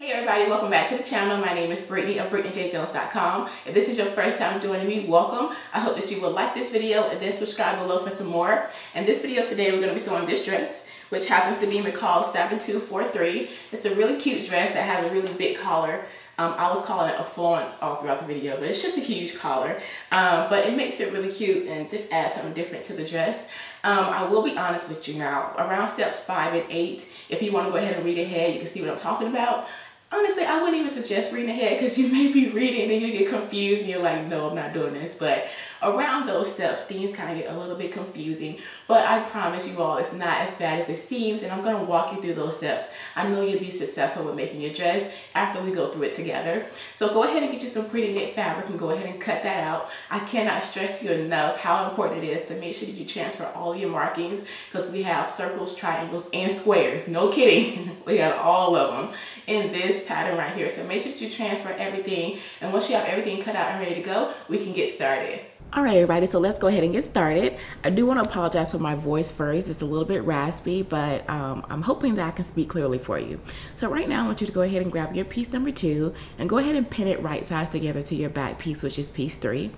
Hey everybody, welcome back to the channel. My name is Brittany of BrittanyJJones.com. If this is your first time joining me, welcome. I hope that you will like this video and then subscribe below for some more. In this video today, we're going to be sewing this dress, which happens to be McCalls 7243. It's a really cute dress that has a really big collar. I was calling it a Florence all throughout the video, but it's just a huge collar. But it makes it really cute and just adds something different to the dress. I will be honest with you now, around steps 5 and 8, if you want to go ahead and read ahead, you can see what I'm talking about. Honestly, I wouldn't even suggest reading ahead because you may be reading and then you get confused and you're like, no, I'm not doing this. But around those steps, things kind of get a little bit confusing. But I promise you all, it's not as bad as it seems. And I'm going to walk you through those steps. I know you'll be successful with making your dress after we go through it together. So go ahead and get you some pretty knit fabric and go ahead and cut that out. I cannot stress you enough how important it is to make sure that you transfer all your markings because we have circles, triangles, and squares. No kidding. We got all of them in this pattern right here. So make sure that you transfer everything, and once you have everything cut out and ready to go, we can get started. All right, everybody, so let's go ahead and get started. I do want to apologize for my voice first. It's a little bit raspy, but I'm hoping that I can speak clearly for you. So right now I want you to go ahead and grab your piece number 2 and go ahead and pin it right sides together to your back piece, which is piece 3.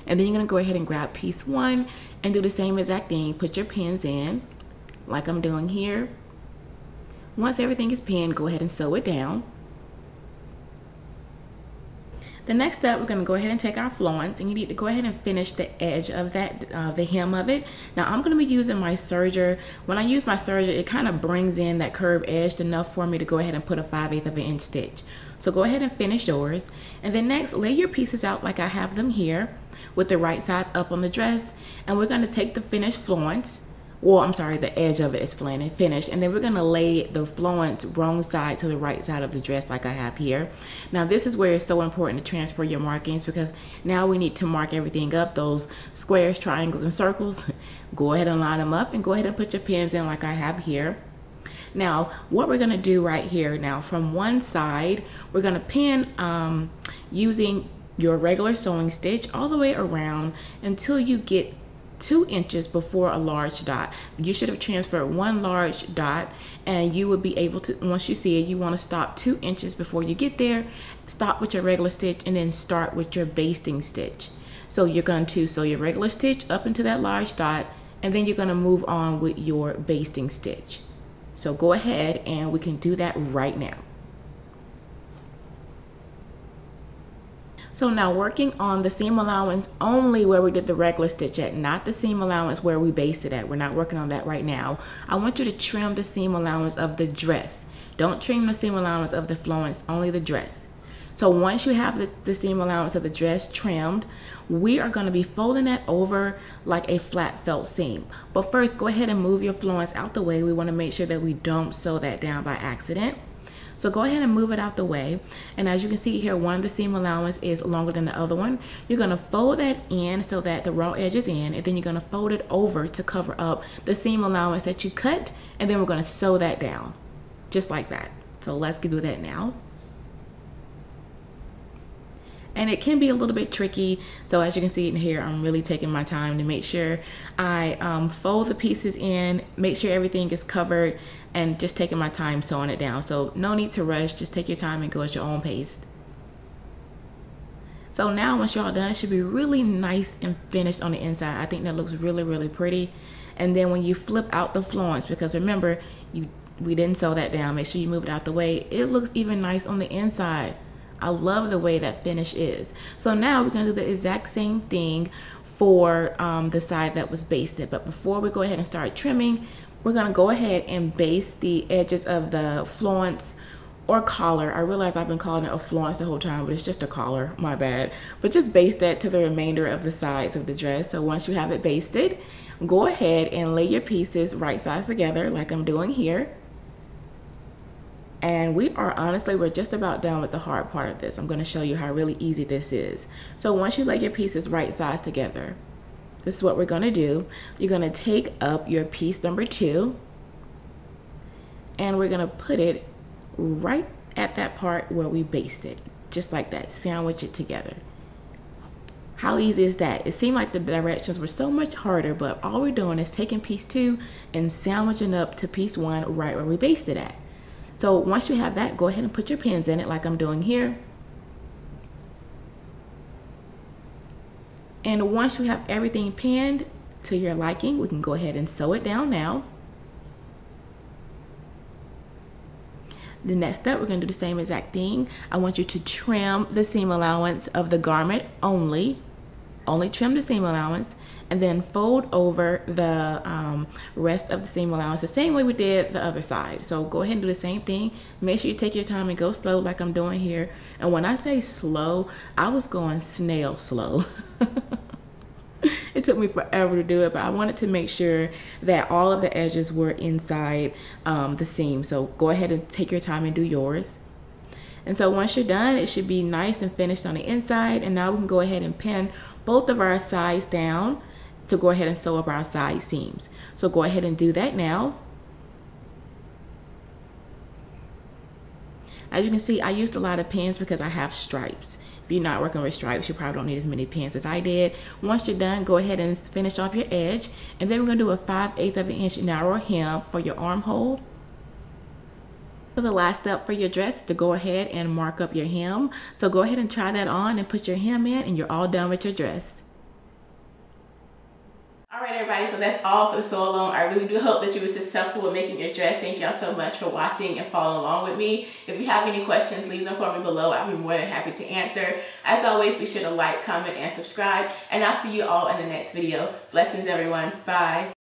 And then you're going to go ahead and grab piece 1 and do the same exact thing. Put your pins in like I'm doing here. Once everything is pinned, go ahead and sew it down. The next step, we're going to go ahead and take our Florence, and you need to go ahead and finish the edge of that, the hem of it. Now I'm going to be using my serger. When I use my serger, it kind of brings in that curved edge enough for me to go ahead and put a 5/8 of an inch stitch. So go ahead and finish yours. And then next, lay your pieces out like I have them here with the right sides up on the dress. And we're going to take the finished Florence. Well, I'm sorry, the edge of it is finished. And then we're going to lay the Florence wrong side to the right side of the dress like I have here. Now, this is where it's so important to transfer your markings because now we need to mark everything up. Those squares, triangles, and circles. Go ahead and line them up and go ahead and put your pins in like I have here. Now, what we're going to do right here now, from one side, we're going to pin using your regular sewing stitch all the way around until you get 2 inches before a large dot. You should have transferred 1 large dot, and you would be able to, once you see it, you want to stop 2 inches before you get there. Stop with your regular stitch and then start with your basting stitch. So you're going to sew your regular stitch up into that large dot, and then you're going to move on with your basting stitch. So go ahead and we can do that right now. So now working on the seam allowance only where we did the regular stitch at, not the seam allowance where we basted at. We're not working on that right now. I want you to trim the seam allowance of the dress. Don't trim the seam allowance of the Florence, only the dress. So once you have the seam allowance of the dress trimmed, we are going to be folding that over like a flat felt seam. But first, go ahead and move your Florence out the way. We want to make sure that we don't sew that down by accident. So go ahead and move it out the way. And as you can see here, one of the seam allowance is longer than the other one. You're going to fold that in so that the raw edge is in, and then you're going to fold it over to cover up the seam allowance that you cut, and then we're going to sew that down just like that. So let's do that now. And it can be a little bit tricky. So as you can see in here, I'm really taking my time to make sure I fold the pieces in, make sure everything is covered, and just taking my time sewing it down. So no need to rush, just take your time and go at your own pace. So now once you're all done, it should be really nice and finished on the inside. I think that looks really, really pretty. And then when you flip out the Florence, because remember, we didn't sew that down, make sure you move it out the way. It looks even nice on the inside. I love the way that finish is. So now we're going to do the exact same thing for the side that was basted. But before we go ahead and start trimming, we're going to go ahead and baste the edges of the Florence or collar. I realize I've been calling it a Florence the whole time, but it's just a collar, my bad. But just baste that to the remainder of the sides of the dress. So once you have it basted, go ahead and lay your pieces right sides together like I'm doing here. And we're just about done with the hard part of this. I'm going to show you how really easy this is. So once you lay your pieces right sides together, this is what we're going to do. You're going to take up your piece number 2, and we're going to put it right at that part where we basted, just like that. Sandwich it together. How easy is that? It seemed like the directions were so much harder, but all we're doing is taking piece 2 and sandwiching up to piece 1 right where we basted at. So once you have that, go ahead and put your pins in it like I'm doing here. And once you have everything pinned to your liking, we can go ahead and sew it down now. The next step, we're going to do the same exact thing. I want you to trim the seam allowance of the garment only trim the seam allowance, and then fold over the rest of the seam allowance the same way we did the other side. So go ahead and do the same thing. Make sure you take your time and go slow like I'm doing here. And when I say slow, I was going snail slow. It took me forever to do it, but I wanted to make sure that all of the edges were inside the seam. So go ahead and take your time and do yours. And so once you're done, it should be nice and finished on the inside. And now we can go ahead and pin both of our sides down to go ahead and sew up our side seams. So go ahead and do that now. As you can see, I used a lot of pins because I have stripes. If you're not working with stripes, you probably don't need as many pins as I did. Once you're done, go ahead and finish off your edge. And then we're gonna do a 5/8 of an inch narrow hem for your armhole. So the last step for your dress is to go ahead and mark up your hem. So go ahead and try that on and put your hem in, and you're all done with your dress. All right, everybody, so that's all for the sew along. I really do hope that you were successful with making your dress. Thank y'all so much for watching and following along with me. If you have any questions, leave them for me below. I'll be more than happy to answer. As always, be sure to like, comment, and subscribe, and I'll see you all in the next video. Blessings, everyone. Bye.